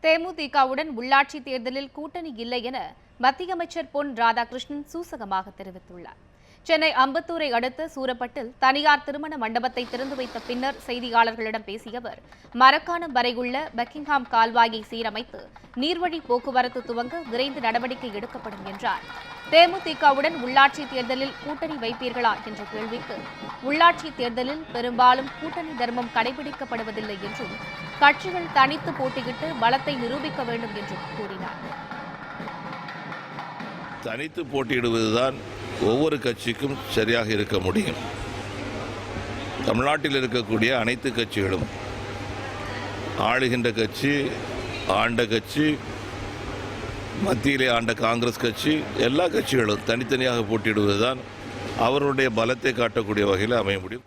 தேமுதிகவுடன் உள்ளாட்சி தேர்தலில் கூட்டணி இல்லை என மத்திய அமைச்சர் பொன் ராதாகிருஷ்ணன் சூசகமாக தெரிவித்துள்ளார். சென்னை அம்பத்தூரை அடுத்த சூரப்பட்டில் தனியார் திருமண மண்டபத்தை திறந்து வைத்த பின்னர் செய்தியாளர்களிடம் பேசிய அவர், மரக்காணம் வரை உள்ள பக்கிங்ஹாம் கால்வாயை சீரமைத்து நீர்வழி போக்குவரத்து துவங்க விரைந்து நடவடிக்கை எடுக்கப்படும் என்றார். தேமுதிகவுடன் உள்ளாட்சி தேர்தலில் கூட்டணி வைப்பீர்களா என்ற கேள்விக்கு, உள்ளாட்சி தேர்தலில் பெரும்பாலும் கூட்டணி தர்மம் கடைபிடிக்கப்படுவதில்லை என்றும் கட்சிகள் தனித்து போட்டியிட்டு பலத்தை நிரூபிக்க வேண்டும் என்றும் கூறினார். தனித்து போட்டியிடுவதுதான் ஒவ்வொரு கட்சிக்கும் சரியாக இருக்க முடியும். தமிழ்நாட்டில் இருக்கக்கூடிய அனைத்து கட்சிகளும், ஆளுகின்ற கட்சி, ஆண்ட கட்சி, மத்தியிலே ஆண்ட காங்கிரஸ் கட்சி, எல்லா கட்சிகளும் தனித்தனியாக போட்டியிடுவதுதான் அவருடைய பலத்தை காட்டக்கூடிய வகையில் அமைய முடியும்.